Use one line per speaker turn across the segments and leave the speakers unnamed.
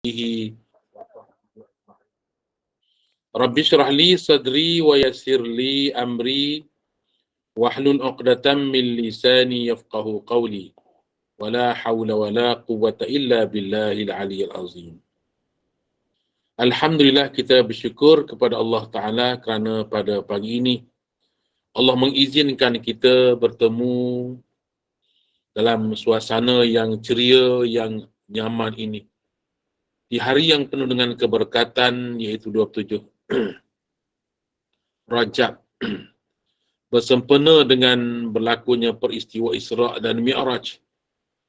bihi Rabbi shrah li sadri wa yassir li amri wahlul 'uqdatam min lisani yafqahu qawli wala haula wala quwwata illa billahil aliyyil azim. Alhamdulillah, kita bersyukur kepada Allah Ta'ala kerana pada pagi ini Allah mengizinkan kita bertemu dalam suasana yang ceria, yang nyaman ini. Di hari yang penuh dengan keberkatan, iaitu 27 Rajab, bersempena dengan berlakunya peristiwa Isra' dan Mi'raj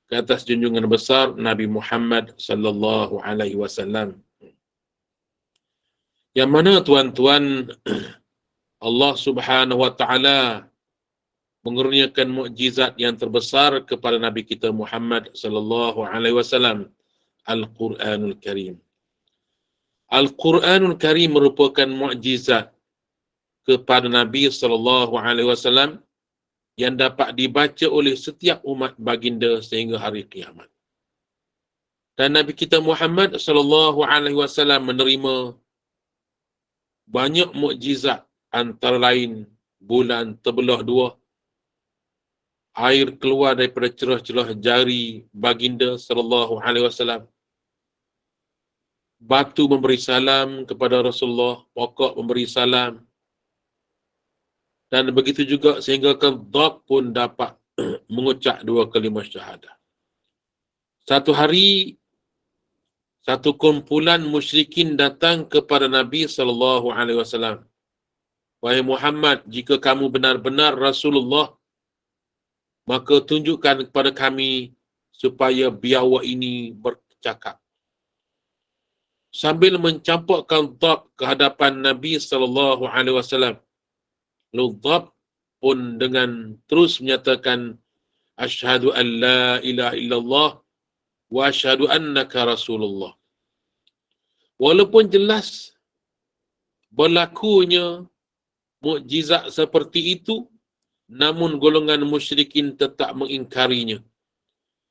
ke atas junjungan besar Nabi Muhammad sallallahu alaihi wasallam. Yang mana tuan-tuan, Allah Subhanahu wa taala mengurniakan mukjizat yang terbesar kepada Nabi kita Muhammad sallallahu alaihi wasallam, Al-Quranul Karim. Al-Quranul Karim merupakan mukjizat kepada Nabi sallallahu alaihi wasallam yang dapat dibaca oleh setiap umat baginda sehingga hari kiamat. Dan Nabi kita Muhammad sallallahu alaihi wasallam menerima banyak mukjizat, antara lain bulan terbelah dua, air keluar daripada celah-celah jari baginda sallallahu alaihi wasallam, batu memberi salam kepada Rasulullah, pokok memberi salam, dan begitu juga sehingga dhab pun dapat mengucap dua kalimah syahadah. Satu hari, satu kumpulan musyrikin datang kepada Nabi sallallahu alaihi wasallam. Wahai Muhammad, jika kamu benar-benar Rasulullah, maka tunjukkan kepada kami supaya biawak ini bercakap. Sambil mencampakkan dhab ke hadapan Nabi sallallahu alaihi wasallam, dhab pun dengan terus menyatakan asyhadu an la ilaha illallah wa asyhadu annaka rasulullah. Walaupun jelas berlakunya mukjizat seperti itu, namun golongan musyrikin tetap mengingkarinya.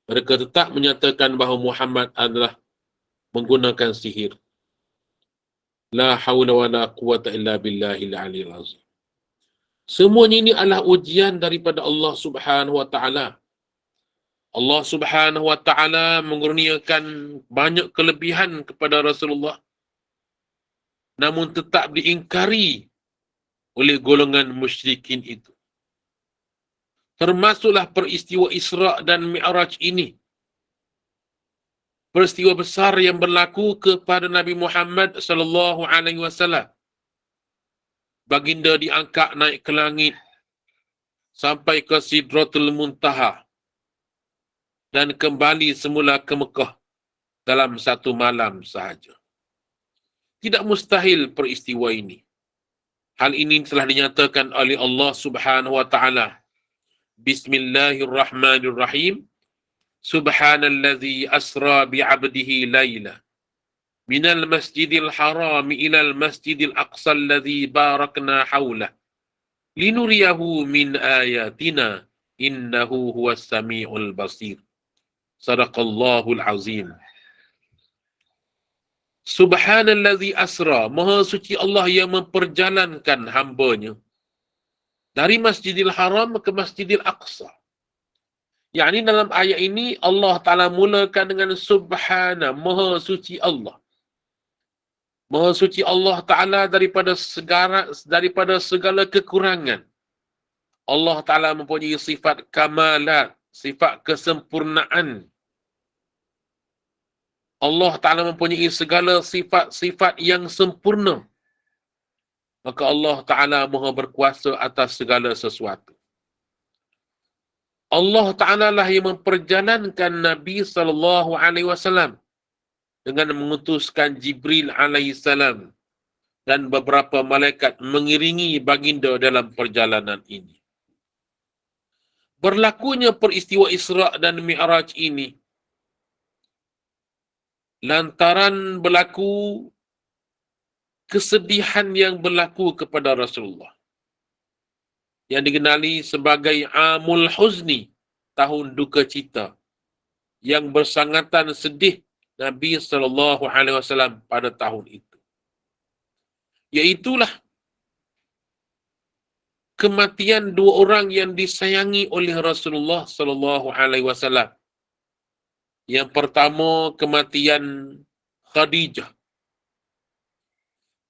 Mereka tetap menyatakan bahawa Muhammad adalah menggunakan sihir. La haula wala quwwata illa billahil aliyyil azim. Semuanya ini adalah ujian daripada Allah Subhanahu wa taala. Allah Subhanahu wa taala mengurniakan banyak kelebihan kepada Rasulullah, namun tetap diingkari oleh golongan musyrikin itu. Termasuklah peristiwa Isra' dan Mi'raj ini. Peristiwa besar yang berlaku kepada Nabi Muhammad sallallahu alaihi wasallam. Baginda diangkat naik ke langit sampai ke Sidratul Muntaha dan kembali semula ke Mekah dalam satu malam sahaja. Tidak mustahil peristiwa ini. Hal ini telah dinyatakan oleh Allah Subhanahu wa taala. Bismillahirrahmanirrahim. Subhanallazi asra bi'abdihi layla minal masjidil haram ilal masjidil aqsa alladzi barakna hawlah linuriyahu min ayatina innahu huwas samiul basir. Sadaqallahul azim. Subhanallazi asra, maha suci Allah yang memperjalankan hambanya dari Masjidil Haram ke Masjidil Aqsa. Yakni dalam ayat ini Allah Ta'ala mulakan dengan Subhana, maha suci Allah. Maha suci Allah Ta'ala daripada segala kekurangan. Allah Ta'ala mempunyai sifat kamalat, sifat kesempurnaan. Allah Ta'ala mempunyai segala sifat-sifat yang sempurna. Maka Allah Ta'ala maha berkuasa atas segala sesuatu. Allah Ta'ala lah yang memperjalankan Nabi SAW dengan mengutuskan Jibril alaihissalam dan beberapa malaikat mengiringi baginda dalam perjalanan ini. Berlakunya peristiwa Isra' dan Mi'raj ini lantaran berlaku kesedihan yang berlaku kepada Rasulullah, yang dikenali sebagai Amul Huzni, tahun duka cita, yang bersangatan sedih Nabi SAW pada tahun itu. Iaitulah kematian dua orang yang disayangi oleh Rasulullah SAW. Yang pertama, kematian Khadijah,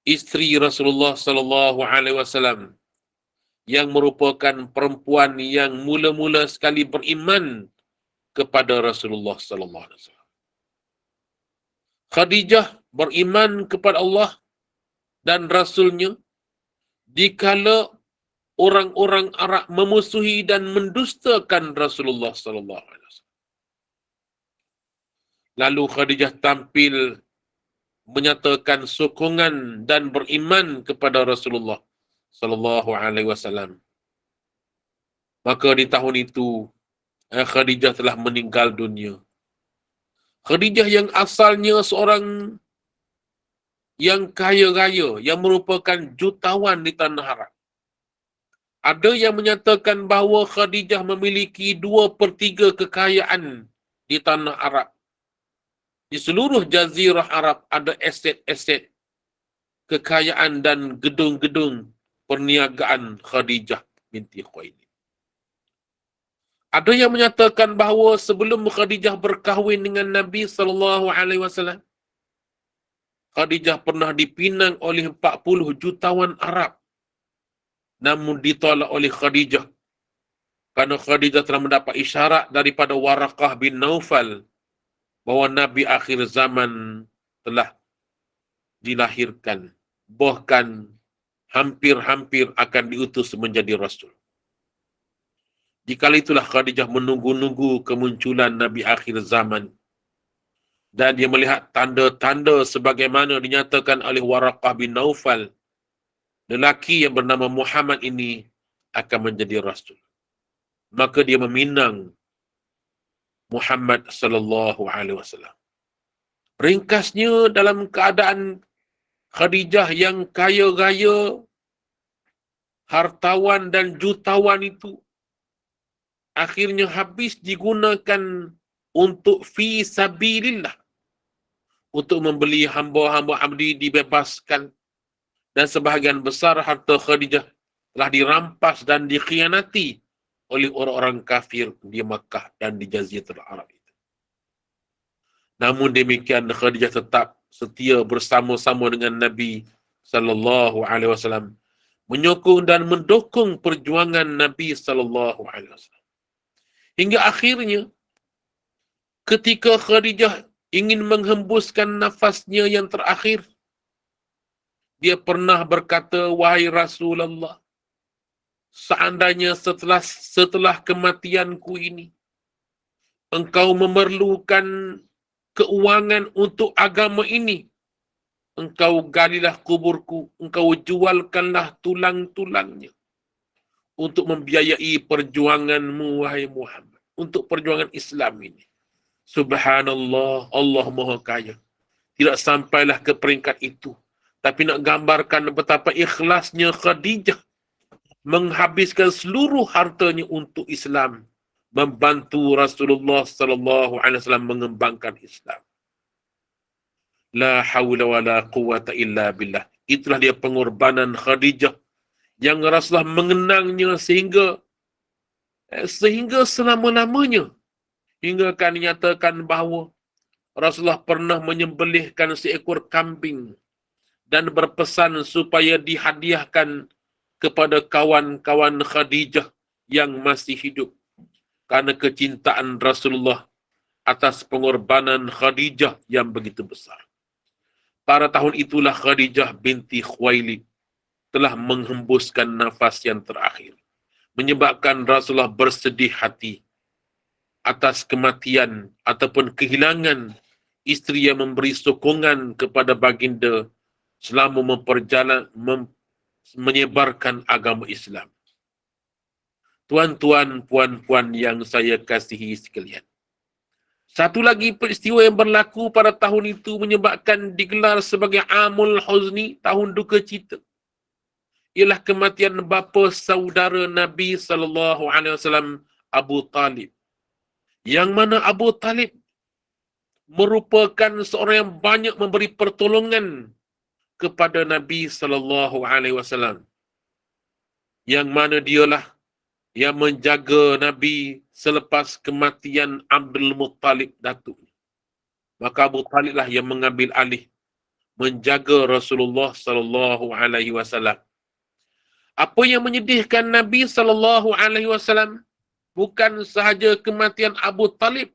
isteri Rasulullah SAW, yang merupakan perempuan yang mula-mula sekali beriman kepada Rasulullah SAW. Khadijah beriman kepada Allah dan Rasulnya dikala orang-orang Arab memusuhi dan mendustakan Rasulullah SAW. Lalu Khadijah tampil menyatakan sokongan dan beriman kepada Rasulullah SAW. Maka di tahun itu Khadijah telah meninggal dunia. Khadijah yang asalnya seorang yang kaya raya, yang merupakan jutawan di tanah Arab. Ada yang menyatakan bahawa Khadijah memiliki 2/3 kekayaan di tanah Arab. Di seluruh jazirah Arab ada aset-aset kekayaan dan gedung-gedung perniagaan Khadijah binti Khuwailid. Ada yang menyatakan bahawa sebelum Khadijah berkahwin dengan Nabi SAW, Khadijah pernah dipinang oleh 40 jutawan Arab. Namun ditolak oleh Khadijah. Kerana Khadijah telah mendapat isyarat daripada Waraqah bin Naufal bahawa Nabi akhir zaman telah dilahirkan. Bahkan hampir-hampir akan diutus menjadi Rasul. Dikala itulah Khadijah menunggu-nunggu kemunculan Nabi akhir zaman. Dan dia melihat tanda-tanda sebagaimana dinyatakan oleh Waraqah bin Naufal. Lelaki yang bernama Muhammad ini akan menjadi Rasul. Maka dia meminang Muhammad SAW. Ringkasnya, dalam keadaan Khadijah yang kaya raya, hartawan dan jutawan itu, akhirnya habis digunakan untuk fi sabilillah, untuk membeli hamba-hamba abdi dibebaskan, dan sebahagian besar harta Khadijah telah dirampas dan dikhianati oleh orang-orang kafir di Makkah dan di Jazirah Arab itu. Namun demikian, Khadijah tetap setia bersama-sama dengan Nabi SAW, menyokong dan mendukung perjuangan Nabi SAW. Hingga akhirnya, ketika Khadijah ingin menghembuskan nafasnya yang terakhir, dia pernah berkata, "Wahai Rasulullah, seandainya setelah kematianku ini, engkau memerlukan keuangan untuk agama ini, engkau galilah kuburku, engkau jualkanlah tulang-tulangnya untuk membiayai perjuanganmu, wahai Muhammad, untuk perjuangan Islam ini." Subhanallah, Allah Maha Kaya. Tidak sampailah ke peringkat itu. Tapi nak gambarkan betapa ikhlasnya Khadijah menghabiskan seluruh hartanya untuk Islam, membantu Rasulullah SAW mengembangkan Islam. La hawla wa la quwata illa billah. Itulah dia pengorbanan Khadijah yang Rasulullah mengenangnya sehingga selama-lamanya. Hingga kan dinyatakan bahawa Rasulullah pernah menyembelihkan seekor kambing dan berpesan supaya dihadiahkan kepada kawan-kawan Khadijah yang masih hidup. Karena kecintaan Rasulullah atas pengorbanan Khadijah yang begitu besar. Pada tahun itulah Khadijah binti Khuwailid telah menghembuskan nafas yang terakhir, menyebabkan Rasulullah bersedih hati atas kematian ataupun kehilangan isteri yang memberi sokongan kepada baginda selama menyebarkan agama Islam. Tuan-tuan, puan-puan yang saya kasihi sekalian, satu lagi peristiwa yang berlaku pada tahun itu menyebabkan digelar sebagai Amul Huzni, tahun duka cita, ialah kematian bapa saudara Nabi SAW, Abu Talib. Yang mana Abu Talib merupakan seorang yang banyak memberi pertolongan kepada Nabi sallallahu alaihi wasallam, yang mana dialah yang menjaga Nabi selepas kematian Abdul Muttalib datuk. Maka Abu Talib lah yang mengambil alih menjaga Rasulullah sallallahu alaihi wasallam. Apa yang menyedihkan Nabi sallallahu alaihi wasallam bukan sahaja kematian Abu Talib,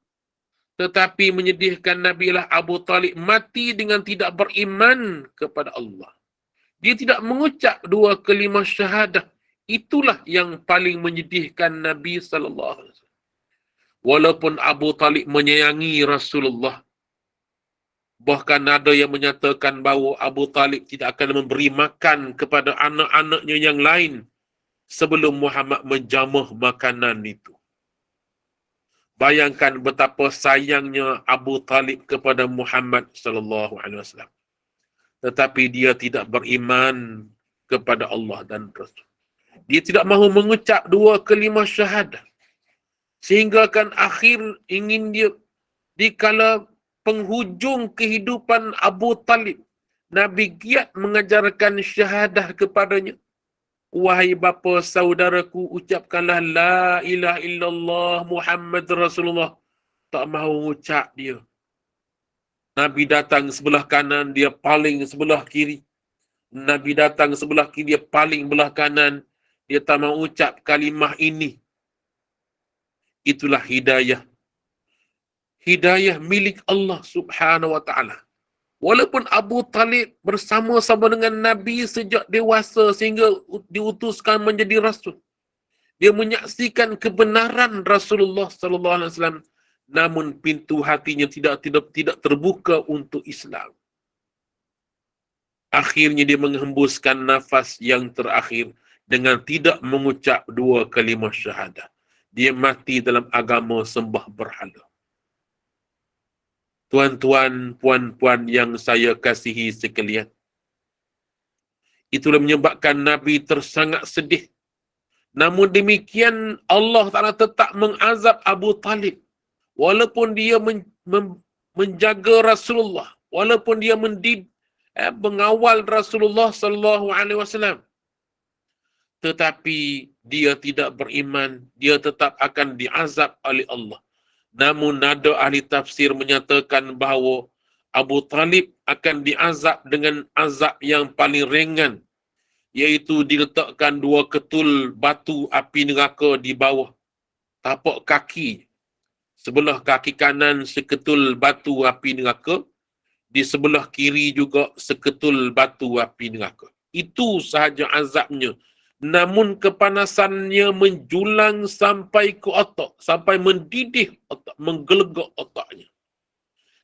tetapi menyedihkan Nabi lah Abu Talib mati dengan tidak beriman kepada Allah. Dia tidak mengucap dua kalimah syahadah. Itulah yang paling menyedihkan Nabi sallallahu alaihi wasallam. Walaupun Abu Talib menyayangi Rasulullah, bahkan ada yang menyatakan bahawa Abu Talib tidak akan memberi makan kepada anak-anaknya yang lain sebelum Muhammad menjamah makanan itu. Bayangkan betapa sayangnya Abu Talib kepada Muhammad sallallahu alaihi wasallam. Tetapi dia tidak beriman kepada Allah dan Rasul. Dia tidak mahu mengucap dua kalimah syahadah. Sehingga kan akhir ingin dia dikala penghujung kehidupan Abu Talib, Nabi giat mengajarkan syahadah kepadanya. Wahai bapa saudaraku, ucapkanlah la ilaha illallah Muhammad Rasulullah. Tak mahu ucap dia. Nabi datang sebelah kanan, dia paling sebelah kiri. Nabi datang sebelah kiri, dia paling belah kanan. Dia tak mahu ucap kalimah ini. Itulah hidayah. Hidayah milik Allah subhanahu wa ta'ala. Walaupun Abu Talib bersama-sama dengan Nabi sejak dewasa sehingga diutuskan menjadi Rasul, dia menyaksikan kebenaran Rasulullah sallallahu alaihi wasallam, namun pintu hatinya tidak terbuka untuk Islam. Akhirnya dia menghembuskan nafas yang terakhir dengan tidak mengucap dua kalimah syahadah. Dia mati dalam agama sembah berhala. Tuan-tuan, puan-puan yang saya kasihi sekalian, itulah menyebabkan Nabi tersangat sedih. Namun demikian Allah Ta'ala tetap mengazab Abu Talib. Walaupun dia menjaga Rasulullah, walaupun dia mengawal Rasulullah sallallahu alaihi wasallam, tetapi dia tidak beriman, dia tetap akan diazab oleh Allah. Namun ada ahli tafsir menyatakan bahawa Abu Talib akan diazab dengan azab yang paling ringan, iaitu diletakkan dua ketul batu api neraka di bawah tapak kaki. Sebelah kaki kanan seketul batu api neraka, di sebelah kiri juga seketul batu api neraka. Itu sahaja azabnya. Namun kepanasannya menjulang sampai ke otak, sampai mendidih otak, menggelegak otaknya.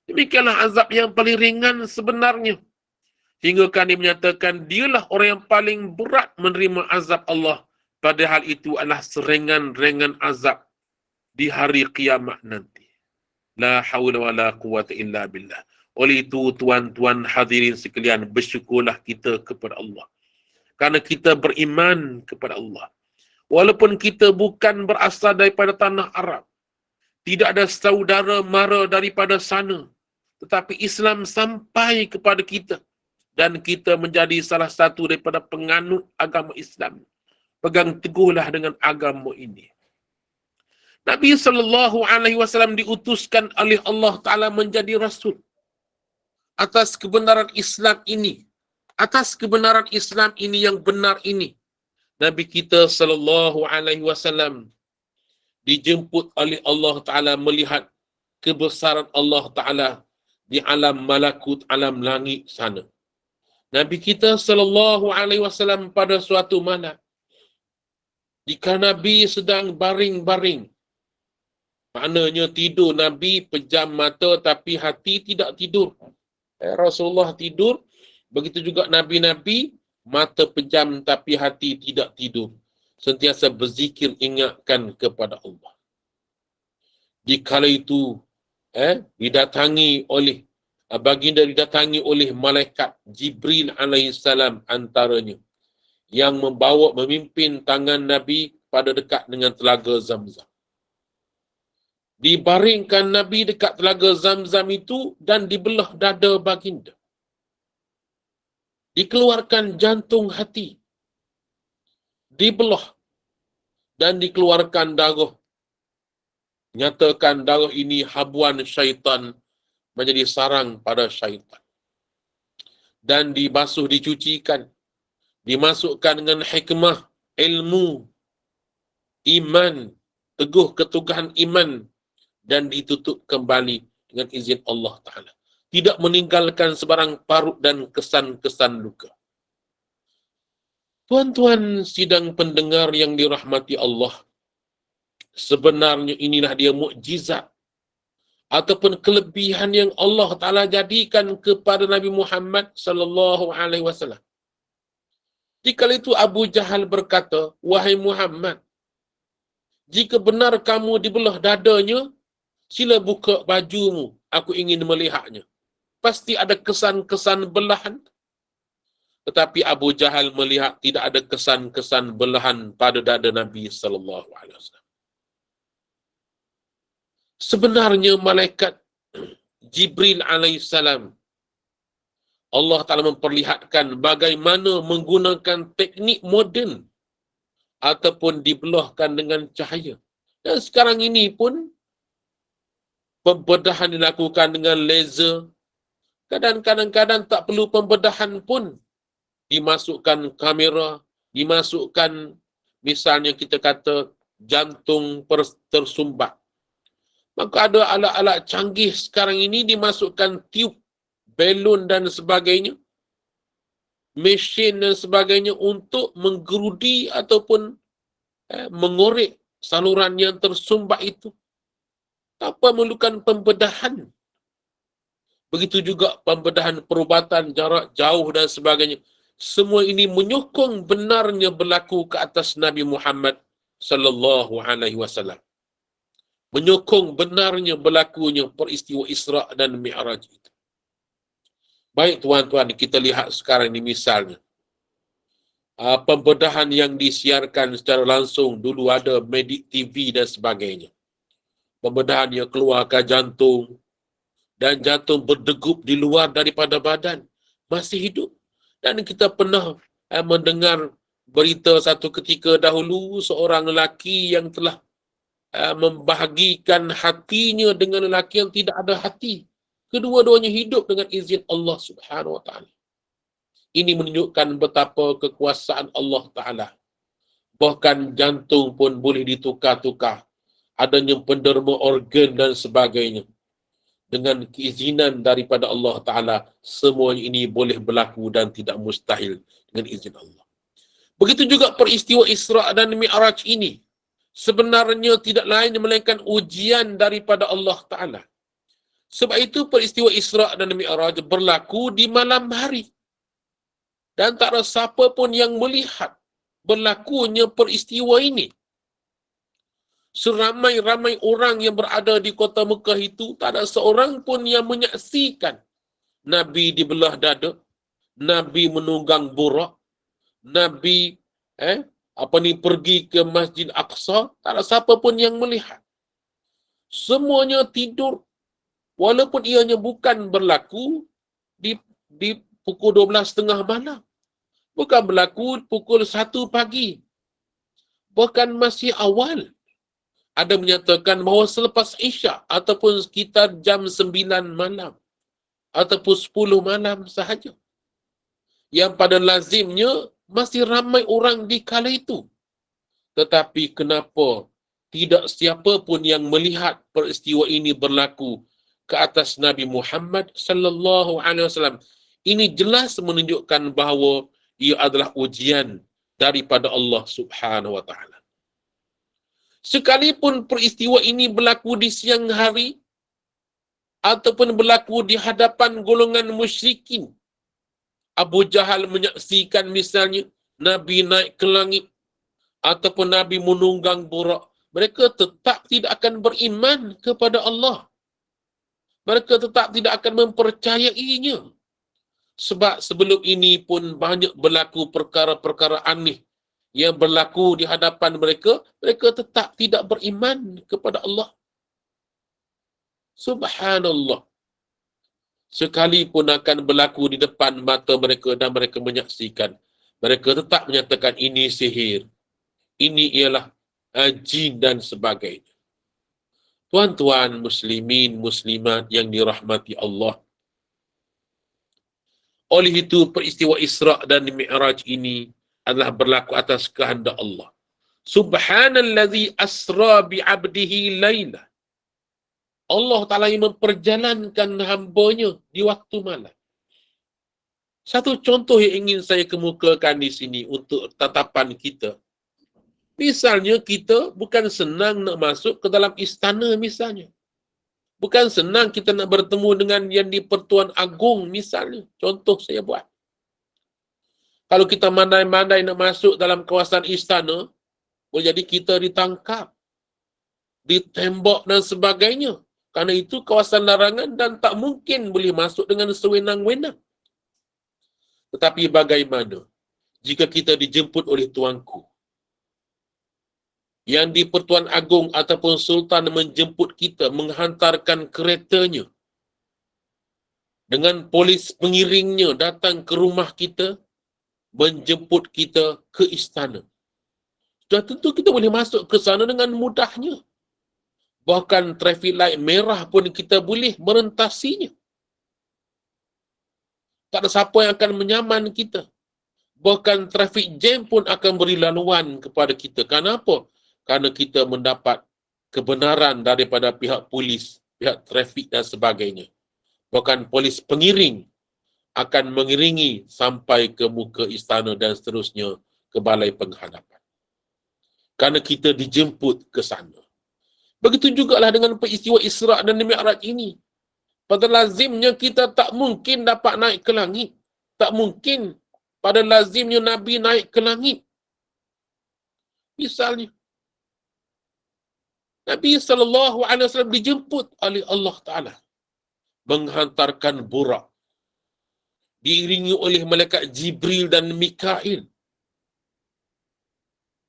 Demikianlah azab yang paling ringan sebenarnya. Hingga kami menyatakan dialah orang yang paling berat menerima azab Allah. Padahal itu adalah seringan-ringan azab di hari kiamat nanti. La hawla wa la quwata illa billah. Oleh itu, tuan-tuan hadirin sekalian, bersyukurlah kita kepada Allah. Karena kita beriman kepada Allah. Walaupun kita bukan berasal daripada tanah Arab, tidak ada saudara mara daripada sana, tetapi Islam sampai kepada kita dan kita menjadi salah satu daripada penganut agama Islam. Pegang teguhlah dengan agama ini. Nabi SAW diutuskan oleh Allah Ta'ala menjadi Rasul. Atas kebenaran Islam ini, atas kebenaran Islam ini yang benar ini, Nabi kita SAW dijemput oleh Allah Ta'ala melihat kebesaran Allah Ta'ala di alam malakut, alam langit sana. Nabi kita SAW pada suatu malam, jika Nabi sedang baring-baring, maknanya tidur, Nabi pejam mata tapi hati tidak tidur. Rasulullah tidur, begitu juga Nabi-Nabi, mata pejam tapi hati tidak tidur. Sentiasa berzikir, ingatkan kepada Allah. Dikala itu, didatangi oleh malaikat Jibril alaihissalam antaranya, yang memimpin tangan Nabi pada dekat dengan telaga Zamzam. Dibaringkan Nabi dekat telaga Zam-Zam itu dan dibelah dada baginda. Dikeluarkan jantung hati. Dibelah dan dikeluarkan darah. Nyatakan darah ini habuan syaitan menjadi sarang pada syaitan. Dan dibasuh, dicucikan. Dimasukkan dengan hikmah, ilmu, iman, teguh ketugahan iman dan ditutup kembali dengan izin Allah Ta'ala. Tidak meninggalkan sebarang parut dan kesan-kesan luka. Tuan-tuan sidang pendengar yang dirahmati Allah, sebenarnya inilah dia mukjizat ataupun kelebihan yang Allah Ta'ala jadikan kepada Nabi Muhammad sallallahu alaihi wasallam. Dikala itu Abu Jahal berkata, "Wahai Muhammad, jika benar kamu dibelah dadanya, sila buka bajumu, aku ingin melihatnya. Pasti ada kesan-kesan belahan." Tetapi Abu Jahal melihat tidak ada kesan-kesan belahan pada dada Nabi sallallahu alaihi wasallam. Sebenarnya malaikat Jibril alaihissalam, Allah Ta'ala memperlihatkan bagaimana menggunakan teknik moden ataupun dibelahkan dengan cahaya. Dan sekarang ini pun pembedahan dilakukan dengan laser. Kadang-kadang tak perlu pembedahan pun. Dimasukkan kamera, dimasukkan misalnya kita kata jantung tersumbat. Maka ada alat-alat canggih sekarang ini dimasukkan tiup, belon dan sebagainya, mesin dan sebagainya untuk menggerudi ataupun mengorek saluran yang tersumbat itu. Tanpa memerlukan pembedahan. Begitu juga pembedahan perubatan jarak jauh dan sebagainya. Semua ini menyokong benarnya berlaku ke atas Nabi Muhammad sallallahu alaihi wasallam. Menyokong benarnya berlakunya peristiwa Isra' dan Mi'raj itu. Baik tuan-tuan, kita lihat sekarang ini misalnya. Pembedahan yang disiarkan secara langsung, dulu ada Medik TV dan sebagainya. Pembedahan yang keluarkan jantung, dan jantung berdegup di luar daripada badan, masih hidup. Dan kita pernah mendengar berita satu ketika dahulu, seorang lelaki yang telah membahagikan hatinya dengan lelaki yang tidak ada hati. Kedua-duanya hidup dengan izin Allah Subhanahu Wa Taala. Ini menunjukkan betapa kekuasaan Allah Ta'ala. Bahkan jantung pun boleh ditukar-tukar. Adanya penderma organ dan sebagainya. Dengan keizinan daripada Allah Ta'ala, semua ini boleh berlaku dan tidak mustahil dengan izin Allah. Begitu juga peristiwa Isra' dan Mi'raj ini. Sebenarnya tidak lain melainkan ujian daripada Allah Ta'ala. Sebab itu peristiwa Isra' dan Mi'raj berlaku di malam hari. Dan tak ada siapa pun yang melihat berlakunya peristiwa ini. Seramai-ramai orang yang berada di kota Mekah itu, tak ada seorang pun yang menyaksikan Nabi dibelah dada, Nabi menunggang burak, Nabi pergi ke Masjid Aqsa, tak ada siapa pun yang melihat. Semuanya tidur, walaupun ianya bukan berlaku di pukul 12.30 malam. Bukan berlaku pukul 1 pagi. Bahkan masih awal. Ada menyatakan bahawa selepas Isyak ataupun sekitar jam 9 malam ataupun 10 malam sahaja. Yang pada lazimnya masih ramai orang di kala itu. Tetapi kenapa tidak siapa pun yang melihat peristiwa ini berlaku ke atas Nabi Muhammad sallallahu alaihi wasallam? Ini jelas menunjukkan bahawa ia adalah ujian daripada Allah Subhanahu wa taala. Sekalipun peristiwa ini berlaku di siang hari ataupun berlaku di hadapan golongan musyrikin, Abu Jahal menyaksikan misalnya Nabi naik ke langit ataupun Nabi menunggang burak, mereka tetap tidak akan beriman kepada Allah. Mereka tetap tidak akan mempercayainya. Sebab sebelum ini pun banyak berlaku perkara-perkara aneh yang berlaku di hadapan mereka, mereka tetap tidak beriman kepada Allah. Subhanallah. Sekalipun akan berlaku di depan mata mereka dan mereka menyaksikan, mereka tetap menyatakan ini sihir, ini ialah jin dan sebagainya. Tuan-tuan muslimin, muslimat yang dirahmati Allah. Oleh itu, peristiwa Isra' dan Mi'raj ini adalah berlaku atas kehendak Allah. Subhanallazi asra bi'abdihi layla. Allah Ta'ala yang memperjalankan hamba-Nya di waktu malam. Satu contoh yang ingin saya kemukakan di sini untuk tatapan kita. Misalnya kita bukan senang nak masuk ke dalam istana misalnya. Bukan senang kita nak bertemu dengan yang di Pertuan Agong misalnya. Contoh saya buat. Kalau kita mandai-mandai nak masuk dalam kawasan istana, boleh jadi kita ditangkap, ditembak dan sebagainya. Kerana itu kawasan larangan dan tak mungkin boleh masuk dengan sewenang-wenang. Tetapi bagaimana jika kita dijemput oleh tuanku? Yang di Pertuan Agong ataupun Sultan menjemput kita, menghantarkan keretanya dengan polis pengiringnya datang ke rumah kita, menjemput kita ke istana. Sudah tentu kita boleh masuk ke sana dengan mudahnya. Bahkan traffic light merah pun kita boleh merentasinya. Tak ada siapa yang akan menyaman kita. Bahkan traffic jam pun akan beri laluan kepada kita. Kenapa? Kerana kita mendapat kebenaran daripada pihak polis, pihak trafik dan sebagainya. Bahkan polis pengiring akan mengiringi sampai ke muka istana dan seterusnya ke balai penghadapan. Kerana kita dijemput ke sana. Begitu jugalah dengan peristiwa Isra' dan Mi'raj ini. Pada lazimnya kita tak mungkin dapat naik ke langit. Tak mungkin pada lazimnya Nabi naik ke langit. Misalnya, Nabi SAW dijemput oleh Allah Ta'ala. Menghantarkan burak. Diiringi oleh malaikat Jibril dan Mikail.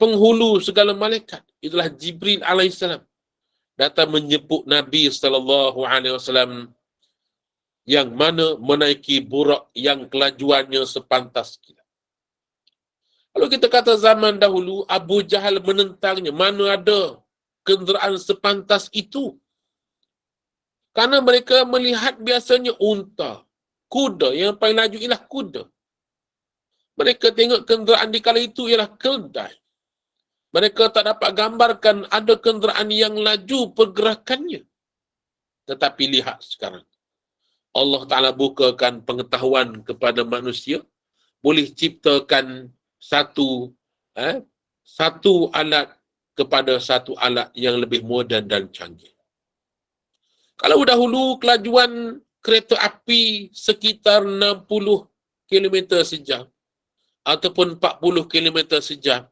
Penghulu segala malaikat. Itulah Jibril AS. Datang menjemput Nabi SAW yang mana menaiki burak yang kelajuannya sepantas kilat. Kalau kita kata zaman dahulu, Abu Jahal menentangnya. Mana ada kenderaan sepantas itu? Karena mereka melihat biasanya unta, kuda. Yang paling laju ialah kuda. Mereka tengok kenderaan di kala itu ialah keldai. Mereka tak dapat gambarkan ada kenderaan yang laju pergerakannya. Tetapi lihat sekarang. Allah Ta'ala bukakan pengetahuan kepada manusia. Boleh ciptakan satu alat kepada satu alat yang lebih moden dan canggih. Kalau dahulu kelajuan kereta api sekitar 60 km sejam ataupun 40 km sejam.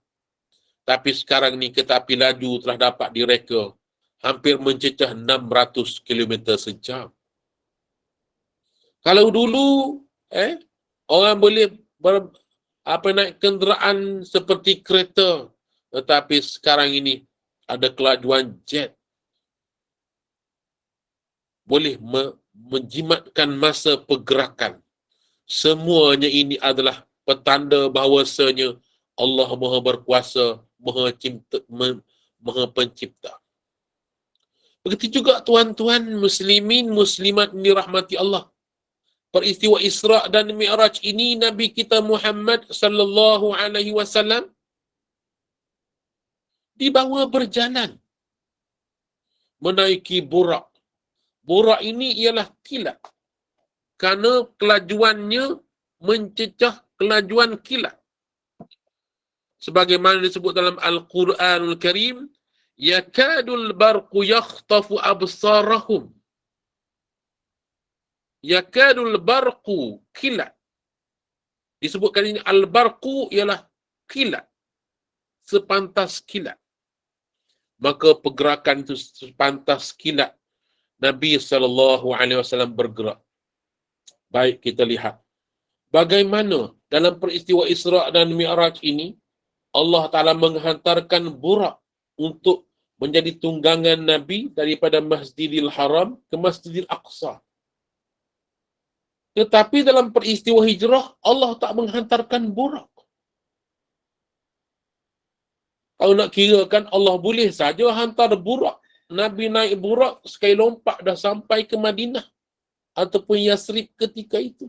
Tapi sekarang ni kereta api laju telah dapat direka hampir mencecah 600 km sejam. Kalau dulu orang boleh naik kenderaan seperti kereta, tetapi sekarang ini ada kelajuan jet. Boleh menjimatkan masa pergerakan. Semuanya ini adalah petanda bahawasanya Allah Maha Berkuasa, Maha Pencipta. Begitu juga tuan-tuan muslimin, muslimat dirahmati Allah. Peristiwa Isra' dan Mi'raj ini Nabi kita Muhammad sallallahu alaihi wasallam dibawa berjalan menaiki burak. Burak ini ialah kilat. Kerana kelajuannya mencecah kelajuan kilat. Sebagaimana disebut dalam Al-Quranul Karim, yakadul barqu yakhtafu absarahum. Yakadul barqu, kilat. Disebutkan ini al-barqu ialah kilat. Sepantas kilat. Maka pergerakan itu sepantas kilat. Nabi SAW bergerak. Baik, kita lihat. Bagaimana dalam peristiwa Isra' dan Mi'raj ini, Allah Ta'ala menghantarkan burak untuk menjadi tunggangan Nabi daripada Masjidil Haram ke Masjidil Aqsa. Tetapi dalam peristiwa hijrah, Allah tak menghantarkan burak. Kalau nak kira kan, Allah boleh saja hantar burak. Nabi naik burak, sekali lompat dah sampai ke Madinah ataupun Yasrib ketika itu.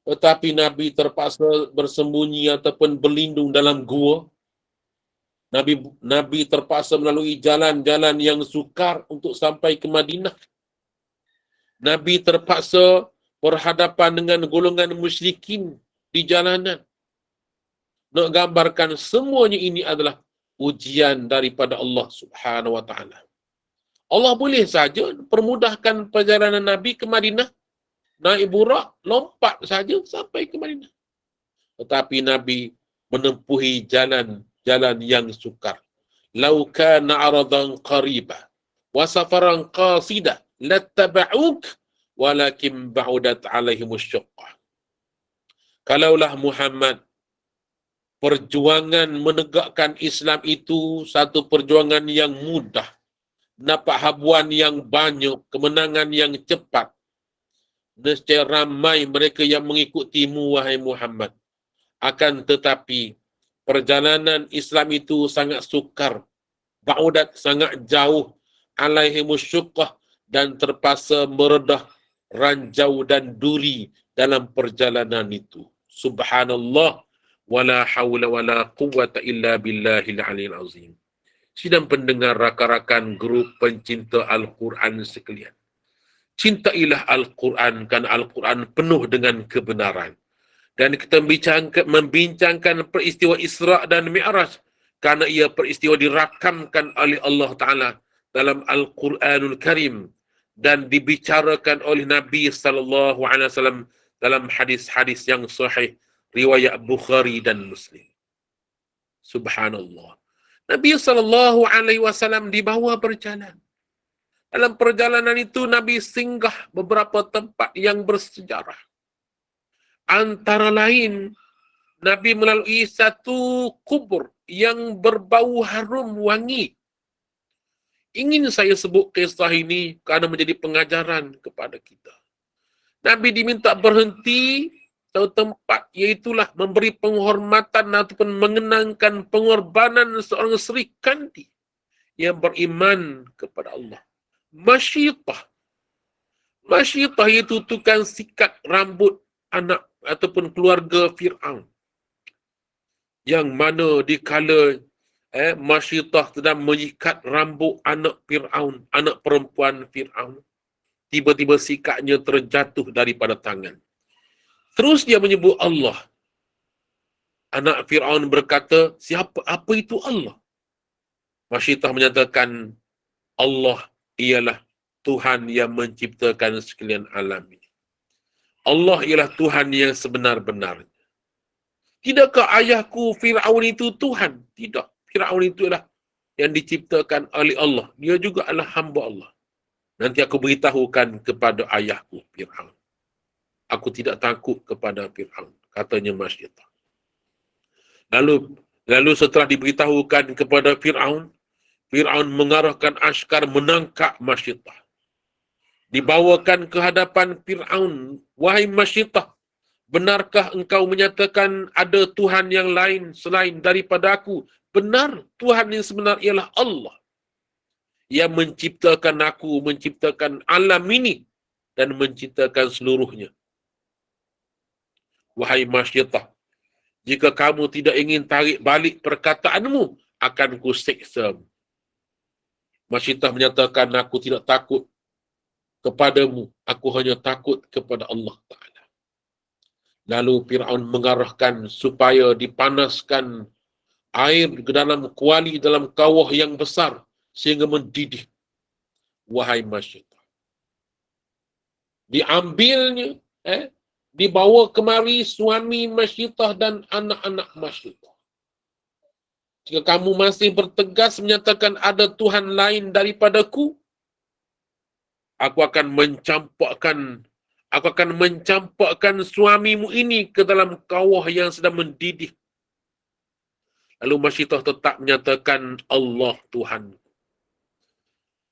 Tetapi Nabi terpaksa bersembunyi ataupun berlindung dalam gua. Nabi terpaksa melalui jalan-jalan yang sukar untuk sampai ke Madinah. Nabi terpaksa berhadapan dengan golongan musyrikin di jalanan. Nak gambarkan semuanya ini adalah ujian daripada Allah Subhanahu wa taala. Allah boleh saja permudahkan perjalanan Nabi ke Madinah, naik burak, lompat saja sampai ke Madinah. Tetapi Nabi menempuhi jalan yang sukar. Lau kana aradan qariba wa safaran qasida lattaba'uk walakin ba'udat alaihimus syaqqa. Kalaulah Muhammad, perjuangan menegakkan Islam itu satu perjuangan yang mudah, dapat habuan yang banyak, kemenangan yang cepat, nescaya ramai mereka yang mengikutimu, wahai Muhammad. Akan tetapi perjalanan Islam itu sangat sukar, ba'udat sangat jauh, alaihimus syuqqah, dan terpaksa meredah ranjau dan duri dalam perjalanan itu. Subhanallah, wala hawla wala quwwata illa billahil aliyil azim. Sidang pendengar, rakan-rakan grup pencinta Al-Quran sekalian. Cintailah Al-Quran, kerana Al-Quran penuh dengan kebenaran. Dan kita membincangkan peristiwa Isra' dan Mi'raj kerana ia peristiwa dirakamkan oleh Allah Ta'ala dalam Al-Quranul Karim dan dibicarakan oleh Nabi SAW dalam hadis-hadis yang sahih riwayat Bukhari dan Muslim. Subhanallah. Nabi SAW dibawa berjalan. Dalam perjalanan itu Nabi singgah beberapa tempat yang bersejarah. Antara lain, Nabi melalui satu kubur yang berbau harum wangi. Ingin saya sebut kisah ini kerana menjadi pengajaran kepada kita. Nabi diminta berhenti satu tempat, iaitulah memberi penghormatan ataupun mengenangkan pengorbanan seorang Sri Kandi yang beriman kepada Allah. Masyitah. Masyitah itu tukang sikat rambut anak ataupun keluarga Fir'aun. Yang mana dikala Masyitah sedang menyikat rambut anak Fir'aun, anak perempuan Fir'aun, tiba-tiba sikatnya terjatuh daripada tangan. Terus dia menyebut Allah. Anak Fir'aun berkata, apa itu Allah? Masyitah menyatakan, Allah ialah Tuhan yang menciptakan sekalian alam ini. Allah ialah Tuhan yang sebenar-benarnya. Tidakkah ayahku Fir'aun itu Tuhan? Tidak. Fir'aun itu adalah yang diciptakan oleh Allah. Dia juga adalah hamba Allah. Nanti aku beritahukan kepada ayahku Fir'aun. Aku tidak takut kepada Fir'aun, katanya Masyitah. Lalu setelah diberitahukan kepada Fir'aun, Fir'aun mengarahkan askar menangkap Masyitah. Dibawakan ke hadapan Fir'aun, wahai Masyitah, benarkah engkau menyatakan ada Tuhan yang lain selain daripada aku? Benar, Tuhan yang sebenar ialah Allah yang menciptakan aku, menciptakan alam ini dan menciptakan seluruhnya. Wahai Masyitah, jika kamu tidak ingin tarik balik perkataanmu, akan ku siksa. Masyitah menyatakan, aku tidak takut kepadamu, aku hanya takut kepada Allah Ta'ala. Lalu Fir'aun mengarahkan supaya dipanaskan air ke dalam kuali, dalam kawah yang besar, sehingga mendidih. Wahai Masyitah, diambilnya, dibawa kemari suami Masyitah dan anak-anak Masyitah. Jika kamu masih bertegas menyatakan ada Tuhan lain daripadaku, aku akan mencampakkan suamimu ini ke dalam kawah yang sedang mendidih. Lalu Masyidah tetap menyatakan Allah Tuhan.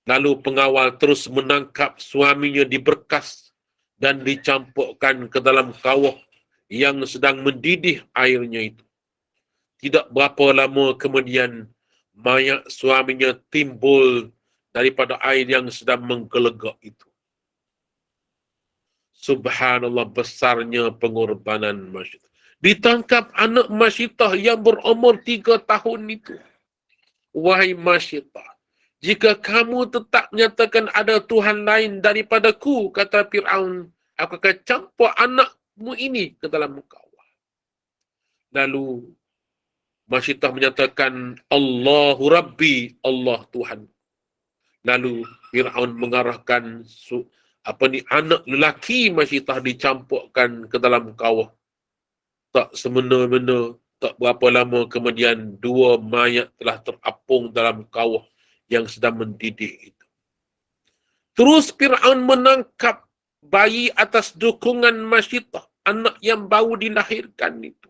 Lalu pengawal terus menangkap suaminya di berkas dan dicampurkan ke dalam kawah yang sedang mendidih airnya itu. Tidak berapa lama kemudian, mayat suaminya timbul daripada air yang sedang menggelegak itu. Subhanallah, besarnya pengorbanan Masyidah. Ditangkap anak Masyidah yang berumur 3 tahun itu. Wahai Masyidah, jika kamu tetap menyatakan ada Tuhan lain daripadaku, kata Fir'aun, aku akan campur anakmu ini ke dalam kawah. Lalu Masyidah menyatakan, Allahu Rabbi, Allah Tuhan. Lalu Fir'aun mengarahkan anak lelaki Masyidah dicampurkan ke dalam kawah. Tak semena-mena, tak berapa lama kemudian, 2 mayat telah terapung dalam kawah yang sedang mendidih itu. Terus Fir'aun menangkap bayi atas dukungan Masyidah, anak yang baru dilahirkan itu.